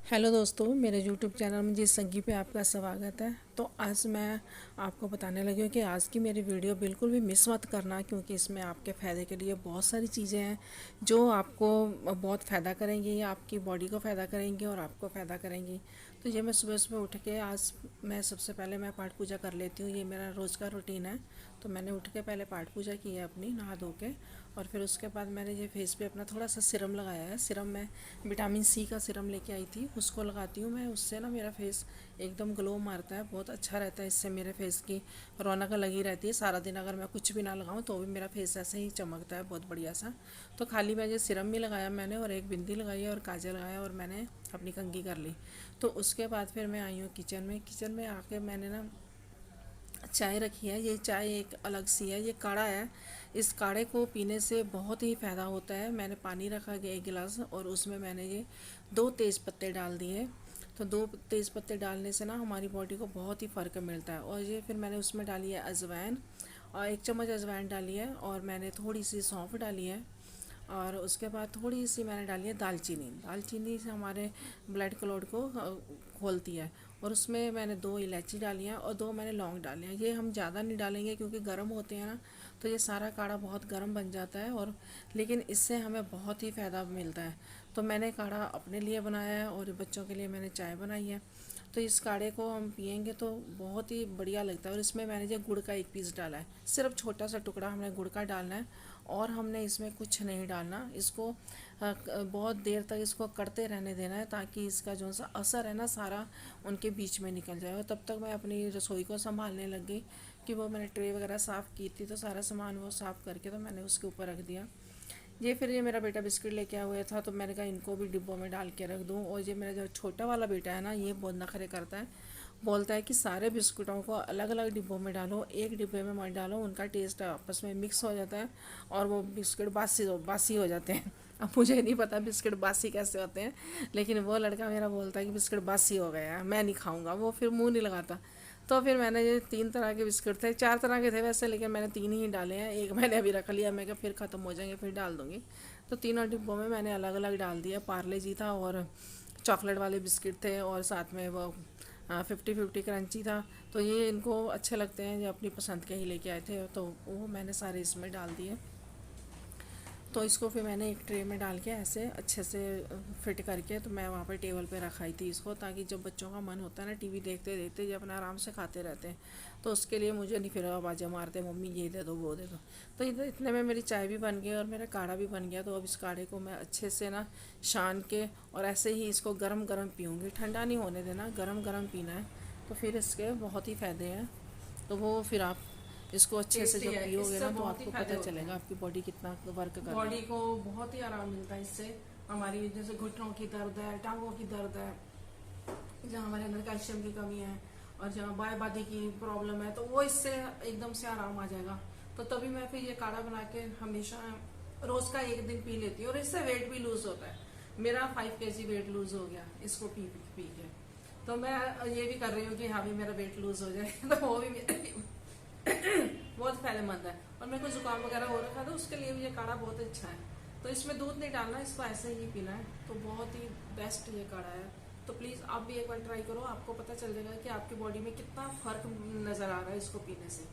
Hello दोस्तों, मेरे YouTube channel में जिस संगी पे आपका स्वागत है। तो आज मैं आपको बताने लगी हूँ कि आज की मेरी वीडियो बिल्कुल भी मिस मत करना, क्योंकि इसमें आपके फ़ायदे के लिए बहुत सारी चीज़ें हैं जो आपको बहुत फ़ायदा करेंगी, आपकी बॉडी को फ़ायदा करेंगी और आपको फ़ायदा करेंगी। तो ये मैं सुबह सुबह उठ के आज मैं सबसे पहले मैं पाठ पूजा कर लेती हूँ। ये मेरा रोज़ का रूटीन है। तो मैंने उठ के पहले पाठ पूजा की है अपनी, नहा धो के, और फिर उसके बाद मैंने ये फेस पे अपना थोड़ा सा सीरम लगाया है। सीरम मैं विटामिन सी का सीरम लेके आई थी, उसको लगाती हूँ मैं। उससे ना मेरा फेस एकदम ग्लो मारता है, बहुत अच्छा रहता है। इससे मेरे फेस की रौनक लगी रहती है सारा दिन। अगर मैं कुछ भी ना लगाऊँ तो भी मेरा फेस ऐसे ही चमकता है, बहुत बढ़िया सा। तो खाली मैं ये सीरम भी लगाया मैंने, और एक बिंदी लगाई और काजल लगाया, और मैंने अपनी कंघी कर ली। तो उसके बाद फिर मैं आई हूँ किचन में। किचन में आके मैंने ना चाय रखी है। ये चाय एक अलग सी है, ये काढ़ा है। इस काढ़े को पीने से बहुत ही फ़ायदा होता है। मैंने पानी रखा गया एक गिलास, और उसमें मैंने ये 2 तेज़ पत्ते डाल दिए। तो 2 तेज़ पत्ते डालने से ना हमारी बॉडी को बहुत ही फ़र्क मिलता है। और ये फिर मैंने उसमें डाली है अजवाइन, और 1 चम्मच अजवाइन डाली है, और मैंने थोड़ी सी सौंफ डाली है, और उसके बाद थोड़ी सी मैंने डाली है दालचीनी। दालचीनी से हमारे ब्लड क्लॉट को खोलती है। और उसमें मैंने 2 इलायची डाली हैं, और 2 मैंने लौंग डाले हैं। ये हम ज़्यादा नहीं डालेंगे क्योंकि गर्म होते हैं ना, तो ये सारा काढ़ा बहुत गर्म बन जाता है। और लेकिन इससे हमें बहुत ही फ़ायदा मिलता है। तो मैंने काढ़ा अपने लिए बनाया है, और बच्चों के लिए मैंने चाय बनाई है। तो इस काढ़े को हम पियेंगे तो बहुत ही बढ़िया लगता है। और इसमें मैंने जो गुड़ का एक पीस डाला है, सिर्फ छोटा सा टुकड़ा हमने गुड़ का डालना है, और हमने इसमें कुछ नहीं डालना। इसको बहुत देर तक इसको करते रहने देना है, ताकि इसका जो सा असर है ना सारा उनके बीच में निकल जाए। और तब तक मैं अपनी रसोई को संभालने लग गई कि वो मैंने ट्रे वगैरह साफ़ की थी, तो सारा सामान वो साफ़ करके तो मैंने उसके ऊपर रख दिया। ये मेरा बेटा बिस्किट लेके आया हुआ था, तो मैंने कहा इनको भी डिब्बों में डाल के रख दूँ। और ये मेरा जो छोटा वाला बेटा है ना, ये बहुत नखरे करता है। बोलता है कि सारे बिस्कुटों को अलग अलग डिब्बों में डालो, एक डिब्बे में मत डालो, उनका टेस्ट आपस में मिक्स हो जाता है और वो बिस्किट बासी बासी हो जाते हैं। अब मुझे नहीं पता बिस्किट बासी कैसे होते हैं, लेकिन वो लड़का मेरा बोलता है कि बिस्किट बासी हो गया है, मैं नहीं खाऊंगा। वो फिर मुंह नहीं लगाता। तो फिर मैंने ये 3 तरह के बिस्किट थे, 4 तरह के थे वैसे, लेकिन मैंने 3 ही डाले हैं। एक मैंने अभी रख लिया, मैं क्या फिर ख़त्म हो जाएंगे फिर डाल दूँगी। तो तीनों डिब्बों में मैंने अलग अलग डाल दिया। पार्ले जी था, और चॉकलेट वाले बिस्किट थे, और साथ में वो 50-50 क्रंची था। तो ये इनको अच्छे लगते हैं, ये अपनी पसंद के ही लेके आए थे, तो वो मैंने सारे इसमें डाल दिए। तो इसको फिर मैंने एक ट्रे में डाल के ऐसे अच्छे से फिट करके, तो मैं वहाँ पे टेबल पे रखाई थी इसको, ताकि जब बच्चों का मन होता है ना टीवी देखते देखते, जब अपना आराम से खाते रहते हैं, तो उसके लिए मुझे नहीं फिर आवाज़ें मारते मम्मी ये दे दो वो दे दो। तो इतने में मेरी चाय भी बन गई और मेरा काढ़ा भी बन गया। तो अब इस काढ़े को मैं अच्छे से ना छान के, और ऐसे ही इसको गरम गरम पीऊँगी, ठंडा नहीं होने देना, गरम गरम पीना है। तो फिर इसके बहुत ही फ़ायदे हैं। तो वो फिर आप इसको अच्छे से टेस्टी जब है, पियोगे इससे ना, तो बहुत ही आपको फायदे पता होते चलेगा हैं। आपकी बॉडी कितना वर्क कर रही बॉडी है। को बहुत ही आराम मिलता है इससे। हमारी जैसे घुटनों की दर्द है, टांगों की दर्द है, जहाँ हमारे अंदर कैल्शियम की कमी है, और जहाँ बाएं बादी की प्रॉब्लम है, तो वो इससे एकदम से आराम आ जाएगा। तो तभी मैं फिर ये काढ़ा बना के हमेशा रोज का एक दिन पी लेती हूँ, और इससे वेट भी लूज होता है। मेरा 5 kg वेट लूज हो गया इसको पी पी पी के। तो मैं ये भी कर रही हूँ कि हाँ भी मेरा वेट लूज हो जाए तो वो भी बहुत फायदेमंद है। और मेरे को जुकाम वगैरह हो रखा था, उसके लिए भी ये काढ़ा बहुत अच्छा है। तो इसमें दूध नहीं डालना, इसको ऐसे ही पीना है। तो बहुत ही बेस्ट ये काढ़ा है। तो प्लीज़ आप भी एक बार ट्राई करो, आपको पता चल जाएगा कि आपकी बॉडी में कितना फ़र्क नज़र आ रहा है इसको पीने से।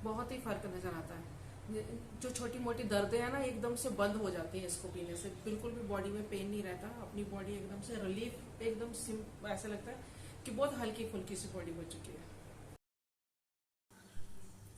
बहुत ही फ़र्क नज़र आता है। जो छोटी मोटी दर्दें हैं ना, एकदम से बंद हो जाती हैं इसको पीने से। बिल्कुल भी बॉडी में पेन नहीं रहता, अपनी बॉडी एकदम से रिलीफ, एकदम सिम ऐसा लगता है कि बहुत हल्की फुल्की सी बॉडी बन चुकी है।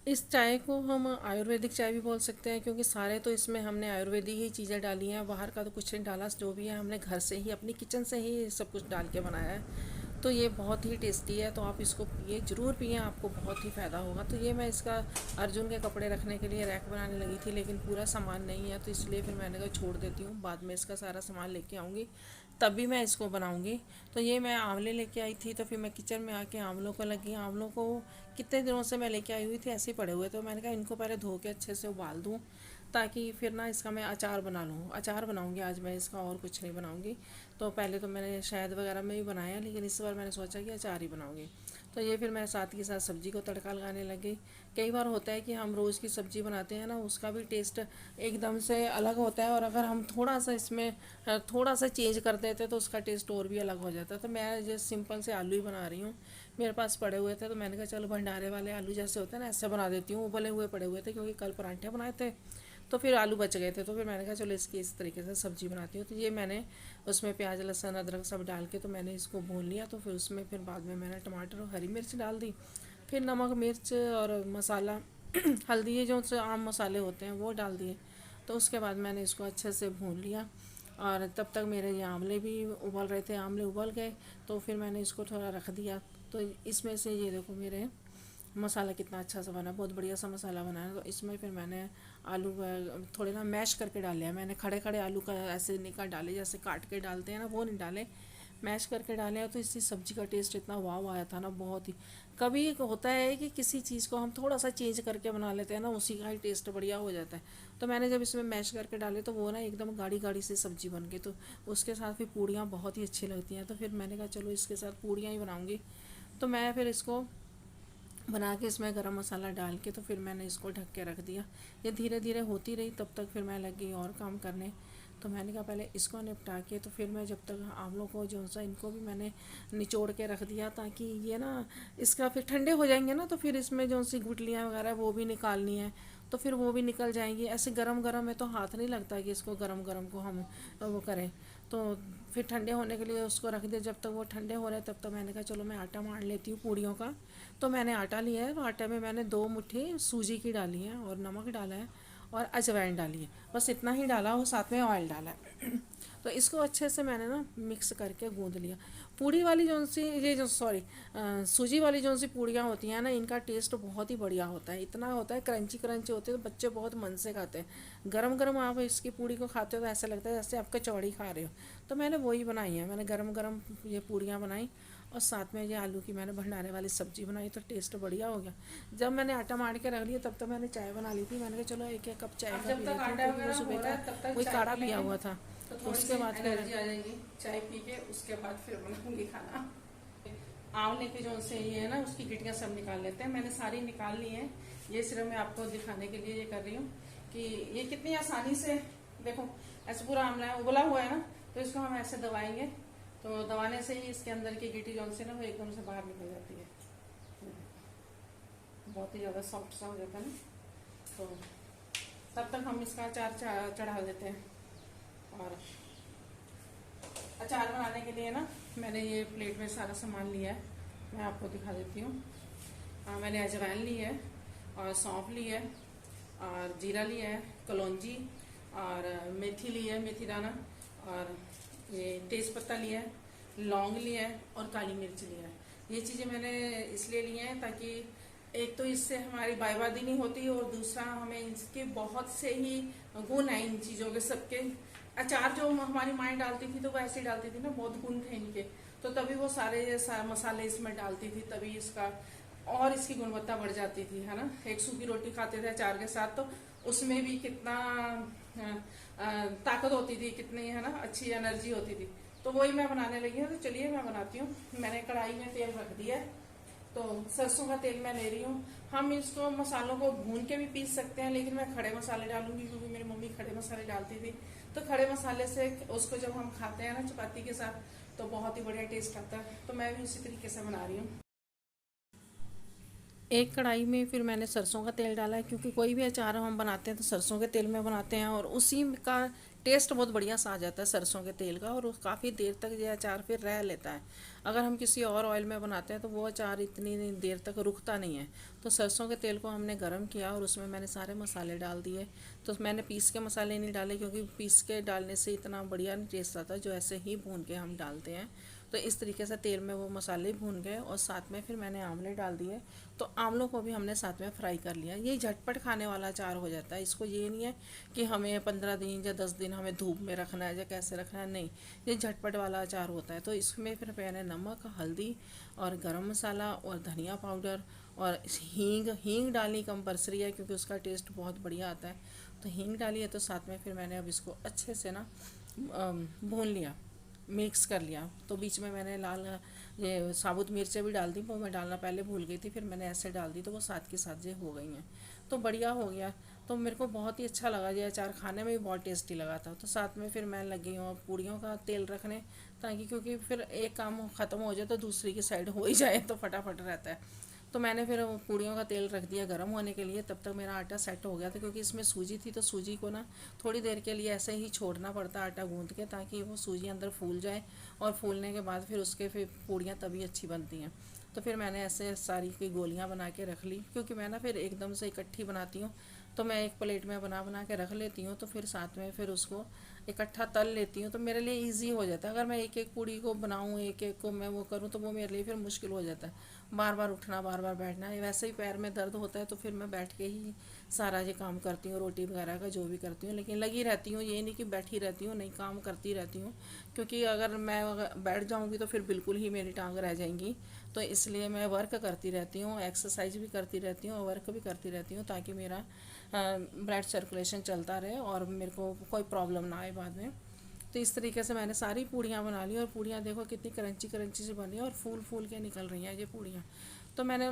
इस चाय को हम आयुर्वेदिक चाय भी बोल सकते हैं, क्योंकि सारे तो इसमें हमने आयुर्वेदिक ही चीज़ें डाली हैं, बाहर का तो कुछ नहीं डाला। जो भी है हमने घर से ही, अपनी किचन से ही सब कुछ डाल के बनाया है। तो ये बहुत ही टेस्टी है। तो आप इसको पिए, ज़रूर पिए, आपको बहुत ही फ़ायदा होगा। तो ये मैं इसका अर्जुन के कपड़े रखने के लिए रैक बनाने लगी थी, लेकिन पूरा सामान नहीं है, तो इसलिए फिर मैंने कहा छोड़ देती हूँ, बाद में इसका सारा सामान लेके आऊँगी तभी मैं इसको बनाऊँगी। तो ये मैं आंवले लेके आई थी, तो फिर मैं किचन में आके आंवलों को लगी। आंवलों को कितने दिनों से मैं लेके आई हुई थी, ऐसे ही पड़े हुए, तो मैंने कहा इनको पहले धो के अच्छे से उबाल दूँ, ताकि फिर ना इसका मैं अचार बना लूँ। अचार बनाऊँगी आज मैं इसका, और कुछ नहीं बनाऊँगी। तो पहले तो मैंने शहद वगैरह में भी बनाया, लेकिन इस बार मैंने सोचा कि अचार ही बनाऊँगी। तो ये फिर मैं साथ के साथ सब्ज़ी को तड़का लगाने लग गई। कई बार होता है कि हम रोज़ की सब्ज़ी बनाते हैं ना, उसका भी टेस्ट एकदम से अलग होता है, और अगर हम थोड़ा सा इसमें थोड़ा सा चेंज कर देते तो उसका टेस्ट और भी अलग हो जाता है। तो मैं जैसे सिंपल से आलू ही बना रही हूँ, मेरे पास पड़े हुए थे, तो मैंने कहा चलो भंडारे वाले आलू जैसे होते हैं ना, ऐसे बना देती हूँ। उबले हुए पड़े हुए थे क्योंकि कल परांठे बनाए थे, तो फिर आलू बच गए थे, तो फिर मैंने कहा चलो इसकी इस तरीके से सब्ज़ी बनाती हूँ। तो ये मैंने उसमें प्याज लहसुन अदरक सब डाल के तो मैंने इसको भून लिया। तो फिर उसमें फिर बाद में मैंने टमाटर और हरी मिर्च डाल दी, फिर नमक मिर्च और मसाला हल्दी, ये जो से आम मसाले होते हैं वो डाल दिए। तो उसके बाद मैंने इसको अच्छे से भून लिया, और तब तक मेरे ये आंवले भी उबल रहे थे, आंवले उबल गए। तो फिर मैंने इसको थोड़ा रख दिया। तो इसमें से ये देखो मेरे मसाला कितना अच्छा सा बना, बहुत बढ़िया सा मसाला बना है। तो इसमें फिर मैंने आलू थोड़े ना मैश करके डाल लिया। मैंने खड़े खड़े आलू का ऐसे निकाल डाले, जैसे काट के डालते हैं ना, वो नहीं डाले, मैश करके डाले। तो इससे सब्ज़ी का टेस्ट इतना वाव आया था ना, बहुत ही। कभी होता है कि किसी चीज़ को हम थोड़ा सा चेंज करके बना लेते हैं ना, उसी का ही टेस्ट बढ़िया हो जाता है। तो मैंने जब इसमें मैश करके डाले तो वो ना एकदम गाढ़ी गाढ़ी सी सब्ज़ी बन गई। तो उसके साथ फिर पूड़ियाँ बहुत ही अच्छी लगती हैं। तो फिर मैंने कहा चलो इसके साथ पूड़ियाँ ही बनाऊँगी। तो मैं फिर इसको बना के इसमें गरम मसाला डाल के तो फिर मैंने इसको ढक के रख दिया। ये धीरे धीरे होती रही, तब तक फिर मैं लग गई और काम करने। तो मैंने कहा पहले इसको निपटा के तो फिर मैं, जब तक आंवलों को जो सा इनको भी मैंने निचोड़ के रख दिया, ताकि ये ना इसका फिर ठंडे हो जाएंगे ना, तो फिर इसमें जो सी गुठलियाँ वगैरह वो भी निकालनी है, तो फिर वो भी निकल जाएंगी। ऐसे गरम गरम है तो हाथ नहीं लगता कि इसको गरम गरम को हम वो करें। तो फिर ठंडे होने के लिए उसको रख दिया। जब तक वो ठंडे हो रहे हैं तब तक मैंने कहा चलो मैं आटा मार लेती हूँ पूड़ियों का। तो मैंने आटा लिया है, तो आटे में मैंने 2 मुट्ठी सूजी की डाली है, और नमक डाला है, और अजवाइन डाली है। बस इतना ही डाला, और साथ में ऑयल डाला है। तो इसको अच्छे से मैंने ना मिक्स करके गूंद लिया। पूड़ी वाली जो सी ये जो सॉरी सूजी वाली जो सी पूड़ियाँ होती हैं ना, इनका टेस्ट बहुत ही बढ़िया होता है। इतना होता है क्रंची क्रंची होते हैं, तो बच्चे बहुत मन से खाते हैं। गरम गरम आप इसकी पूड़ी को खाते हो तो ऐसा लगता है जैसे आप कचौड़ी खा रहे हो। तो मैंने वही बनाई है, मैंने गरम गरम ये पूड़ियाँ बनाई, और साथ में ये आलू की मैंने भंडारे वाली सब्ज़ी बनाई। तो टेस्ट बढ़िया हो गया। जब मैंने आटा मार के रख लिया तब तक मैंने चाय बना ली थी। मैंने कहा चलो एक कप चाय का पी लेती हूँ, क्योंकि वो सुबह का वही काढ़ा पिया हुआ था। तो उसके बाद फिर एनर्जी आ जाएगी चाय पी के, उसके बाद फिर बनाऊंगी खाना। आंवले के जो से ये है ना, उसकी गिटियाँ सब निकाल लेते हैं। मैंने सारी निकाल ली है। ये सिर्फ मैं आपको दिखाने के लिए ये कर रही हूँ कि ये कितनी आसानी से, देखो ऐसे पूरा आंवला है, उबला हुआ है ना, तो इसको हम ऐसे दबाएंगे, तो दबाने से ही इसके अंदर की गिटी जो से ना वो एकदम से बाहर निकल जाती है। बहुत ही ज़्यादा सॉफ्ट सा हो जाता है ना। तो तब तक हम इसका अचार चढ़ा देते हैं। और अचार बनाने के लिए ना मैंने ये प्लेट में सारा सामान लिया है, मैं आपको दिखा देती हूँ। मैंने अजवाइन ली है, और सौंफ ली है, और जीरा लिया है, कलौंजी, और मेथी ली है, मेथी दाना, और ये तेज पत्ता लिया है, लौंग लिया है, और काली मिर्च लिया है। ये चीज़ें मैंने इसलिए ली हैं ताकि एक तो इससे हमारी बायबादी नहीं होती, और दूसरा हमें इनके बहुत से ही गुण हैं इन चीज़ों के सबके। अचार जो हमारी माएँ डालती थी तो वो ऐसे ही डालती थी ना, बहुत गुण थे इनके, तो तभी वो सारे मसाले इसमें डालती थी, तभी इसका और इसकी गुणवत्ता बढ़ जाती थी, है ना। एक सूखी रोटी खाते थे अचार के साथ, तो उसमें भी कितना ताकत होती थी, कितनी, है ना, अच्छी एनर्जी होती थी। तो वही मैं बनाने लगी हूँ। तो चलिए मैं बनाती हूँ। मैंने कढ़ाई में तेल रख दिया है, तो सरसों का तेल मैं ले रही हूँ। हम इसको मसालों को भून के भी पीस सकते हैं, लेकिन मैं खड़े मसाले डालूंगी, क्योंकि मेरी मम्मी खड़े मसाले डालती थी। तो खड़े मसाले से उसको जब हम खाते हैं ना चपाती के साथ, तो बहुत ही बढ़िया टेस्ट आता है। तो मैं भी उसी तरीके से बना रही हूँ। एक कढ़ाई में फिर मैंने सरसों का तेल डाला है, क्योंकि कोई भी अचार हम बनाते हैं तो सरसों के तेल में बनाते हैं, और उसी का टेस्ट बहुत बढ़िया सा आ जाता है सरसों के तेल का, और काफ़ी देर तक ये अचार फिर रह लेता है। अगर हम किसी और ऑयल में बनाते हैं तो वो अचार इतनी देर तक रुकता नहीं है। तो सरसों के तेल को हमने गर्म किया, और उसमें मैंने सारे मसाले डाल दिए। तो मैंने पीस के मसाले नहीं डाले, क्योंकि पीस के डालने से इतना बढ़िया नहीं टेस्ट आता जो ऐसे ही भून के हम डालते हैं। तो इस तरीके से तेल में वो मसाले भून गए और साथ में फिर मैंने आंवले डाल दिए। तो आंवलों को भी हमने साथ में फ्राई कर लिया। ये झटपट खाने वाला अचार हो जाता है। इसको ये नहीं है कि हमें 15 दिन या 10 दिन हमें धूप में रखना है या कैसे रखना है, नहीं, ये झटपट वाला अचार होता है। तो इसमें फिर मैंने नमक, हल्दी और गरम मसाला और धनिया पाउडर और हींग, हींग डालनी कंपलसरी है क्योंकि उसका टेस्ट बहुत बढ़िया आता है। तो हींग डाली है। तो साथ में फिर मैंने अब इसको अच्छे से ना भून लिया, मिक्स कर लिया। तो बीच में मैंने लाल ये साबुत मिर्चें भी डाल दी, वो मैं डालना पहले भूल गई थी, फिर मैंने ऐसे डाल दी तो वो साथ के साथ ये हो गई हैं। तो बढ़िया हो गया। तो मेरे को बहुत ही अच्छा लगा, ये अचार खाने में भी बहुत टेस्टी लगा था। तो साथ में फिर मैं लगी हूँ पूड़ियों का तेल रखने, ताकि क्योंकि फिर एक काम ख़त्म हो जाए तो दूसरी की साइड हो ही जाए तो फटाफट रहता है। तो मैंने फिर पूड़ियों का तेल रख दिया गर्म होने के लिए। तब तक मेरा आटा सेट हो गया था, क्योंकि इसमें सूजी थी तो सूजी को ना थोड़ी देर के लिए ऐसे ही छोड़ना पड़ता है आटा गूंद के, ताकि वो सूजी अंदर फूल जाए और फूलने के बाद फिर उसके फिर पूड़ियाँ तभी अच्छी बनती हैं। तो फिर मैंने ऐसे सारी की गोलियाँ बना के रख ली, क्योंकि मैं ना फिर एकदम से इकट्ठी बनाती हूँ। तो मैं एक प्लेट में बना बना के रख लेती हूँ, तो फिर साथ में फिर उसको इकट्ठा तल लेती हूँ। तो मेरे लिए इजी हो जाता है। अगर मैं एक एक पूड़ी को बनाऊँ, एक एक को मैं वो करूँ, तो वो मेरे लिए फिर मुश्किल हो जाता है, बार बार उठना, बार बार बैठना। वैसे ही पैर में दर्द होता है तो फिर मैं बैठ के ही सारा ये काम करती हूँ, रोटी वगैरह का जो भी करती हूँ। लेकिन लगी रहती हूँ, ये नहीं कि बैठी रहती हूँ, नहीं, काम करती रहती हूँ। क्योंकि अगर बैठ जाऊँगी तो फिर बिल्कुल ही मेरी टांग रह जाएंगी। तो इसलिए मैं वर्क करती रहती हूँ, एक्सरसाइज भी करती रहती हूँ और वर्क भी करती रहती हूँ, ताकि मेरा ब्लड सर्कुलेशन चलता रहे और मेरे को कोई प्रॉब्लम ना आए बाद में। तो इस तरीके से मैंने सारी पूड़ियाँ बना ली, और पूड़ियाँ देखो कितनी क्रंची क्रंची से बनी है और फूल फूल के निकल रही हैं ये पूड़ियाँ। तो मैंने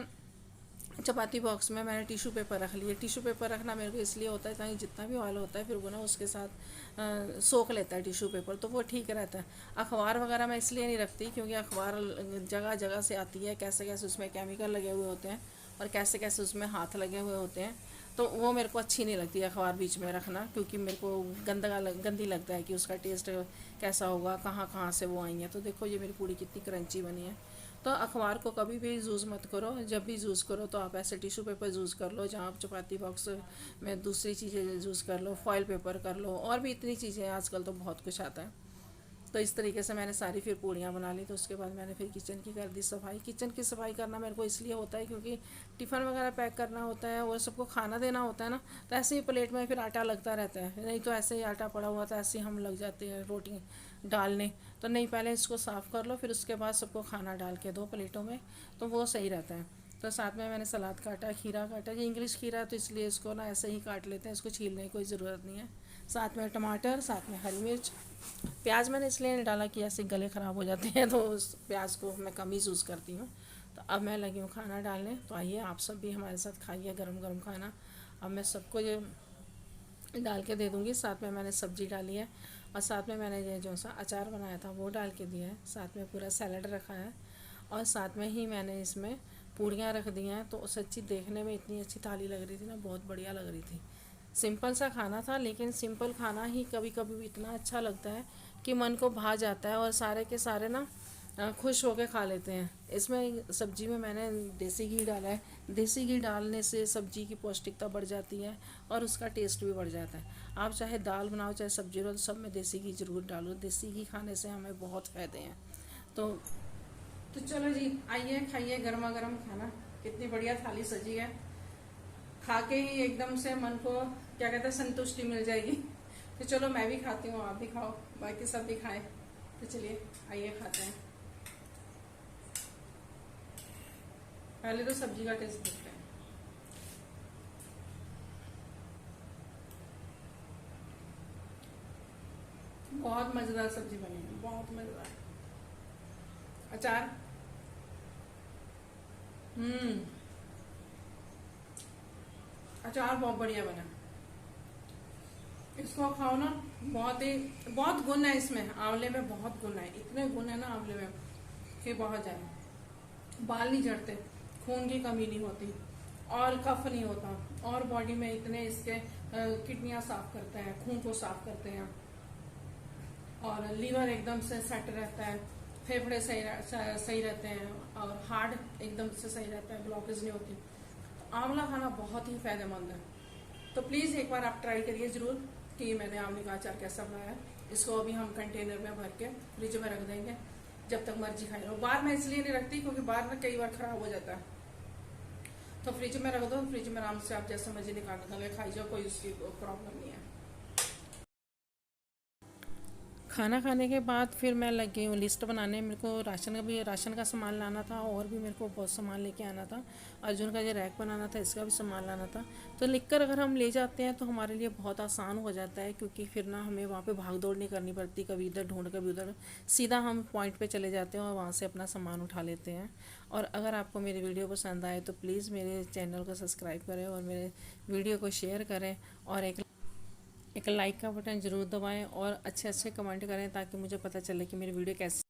चपाती बॉक्स में मैंने टिश्यू पेपर रख लिए। टिश्यू पेपर रखना मेरे को इसलिए होता है ताकि जितना भी ऑयल होता है फिर वो ना उसके साथ सोख लेता है टिश्यू पेपर, तो वो ठीक रहता है। अखबार वगैरह मैं इसलिए नहीं रखती क्योंकि अखबार जगह जगह से आती है, कैसे कैसे उसमें केमिकल लगे हुए होते हैं और कैसे कैसे उसमें हाथ लगे हुए होते हैं। तो वो मेरे को अच्छी नहीं लगती अखबार बीच में रखना, क्योंकि मेरे को गंदी लगता है कि उसका टेस्ट कैसा होगा, कहाँ कहाँ से वो आई हैं। तो देखो ये मेरी पूड़ी कितनी क्रंची बनी है। तो अखबार को कभी भी यूज़ मत करो। जब भी यूज़ करो तो आप ऐसे टिश्यू पेपर यूज़ कर लो, जहाँ आप चपाती बॉक्स में दूसरी चीज़ें यूज़ कर लो, फॉइल पेपर कर लो, और भी इतनी चीज़ें हैं आजकल, तो बहुत कुछ आता है। तो इस तरीके से मैंने सारी फिर पूड़ियाँ बना ली। तो उसके बाद मैंने फिर किचन की कर दी सफाई। किचन की सफाई करना मेरे को इसलिए होता है क्योंकि टिफ़िन वगैरह पैक करना होता है और सबको खाना देना होता है ना, तो ऐसे ही प्लेट में फिर आटा लगता रहता है, नहीं तो ऐसे ही आटा पड़ा हुआ था ऐसे ही हम लग जाते हैं रोटी डालने। तो नहीं, पहले इसको साफ़ कर लो, फिर उसके बाद सबको खाना डाल के दो प्लेटों में, तो वो सही रहता है। तो साथ में मैंने सलाद काटा, खीरा काटा। ये इंग्लिश खीरा है तो इसलिए इसको ना ऐसे ही काट लेते हैं, इसको छीलने की कोई ज़रूरत नहीं है। साथ में टमाटर, साथ में हरी मिर्च। प्याज मैंने इसलिए नहीं डाला कि ऐसे गले ख़राब हो जाते हैं, तो उस प्याज को मैं कम ही यूज़ करती हूँ। तो अब मैं लगी हूँ खाना डालने। तो आइए आप सब भी हमारे साथ खाइए गरम गरम खाना। अब मैं सबको ये डाल के दे दूँगी। साथ में मैंने सब्ज़ी डाली है और साथ में मैंने ये जो सा अचार बनाया था वो डाल के दिया है। साथ में पूरा सैलड रखा है और साथ में ही मैंने इसमें पूड़ियाँ रख दी हैं। तो सच्ची देखने में इतनी अच्छी थाली लग रही थी ना, बहुत बढ़िया लग रही थी। सिंपल सा खाना था, लेकिन सिंपल खाना ही कभी कभी भी इतना अच्छा लगता है कि मन को भा जाता है और सारे के सारे ना खुश होकर खा लेते हैं। इसमें सब्जी में मैंने देसी घी डाला है। देसी घी डालने से सब्जी की पौष्टिकता बढ़ जाती है और उसका टेस्ट भी बढ़ जाता है। आप चाहे दाल बनाओ चाहे सब्जी बनाओ, सब में देसी घी जरूर डालो। देसी घी खाने से हमें बहुत फ़ायदे हैं। तो चलो जी, आइए खाइए गर्मा गर्म खाना। कितनी बढ़िया थाली सजी है, खा के ही एकदम से मन को क्या कहते हैं संतुष्टि मिल जाएगी। तो चलो मैं भी खाती हूँ, आप भी खाओ, बाकी सब भी खाएं। तो चलिए आइए खाते हैं। पहले तो सब्जी का टेस्ट देखते हैं। बहुत मजेदार सब्जी बनी है, बहुत मजेदार। अचार अचार बहुत बढ़िया बना। इसको खाओ ना, बहुत गुण है इसमें। आंवले में बहुत गुण है, इतने गुण है ना आंवले में कि बहुत ज्यादा। बाल नहीं झड़ते, खून की कमी नहीं होती और कफ नहीं होता, और बॉडी में इतने इसके किडनियां साफ करते हैं, खून को साफ करते हैं, और लीवर एकदम से सेट रहता है, फेफड़े सही रहते हैं, और हार्ट एकदम से सही रहता है, ब्लॉकेज नहीं होती। तो आंवला खाना बहुत ही फायदेमंद है। तो प्लीज़ एक बार आप ट्राई करिए ज़रूर कि मैंने आंवले का अचार कैसा बनाया है। इसको अभी हम कंटेनर में भर के फ्रिज में रख देंगे जब तक मर्जी खाई लो। बाहर मैं इसलिए नहीं रखती क्योंकि बाहर में कई बार खराब हो जाता है, तो फ्रिज में रख दो। फ्रिज में आराम से आप जैसे मर्जी निकाल के खाई जाओ, कोई उसकी प्रॉब्लम नहीं है। खाना खाने के बाद फिर मैं लग गई हूँ लिस्ट बनाने। मेरे को राशन का सामान लाना था, और भी मेरे को बहुत सामान लेके आना था। अर्जुन का जो रैक बनाना था, इसका भी सामान लाना था। तो लिखकर अगर हम ले जाते हैं तो हमारे लिए बहुत आसान हो जाता है, क्योंकि फिर ना हमें वहाँ पे भाग दौड़ नहीं करनी पड़ती, कभी इधर ढूंढ कभी उधर। सीधा हम पॉइंट पे चले जाते हैं और वहाँ से अपना सामान उठा लेते हैं। और अगर आपको मेरी वीडियो पसंद आए तो प्लीज़ मेरे चैनल को सब्सक्राइब करें और मेरे वीडियो को शेयर करें, और एक लाइक का बटन ज़रूर दबाएं, और अच्छे अच्छे कमेंट करें ताकि मुझे पता चले कि मेरी वीडियो कैसी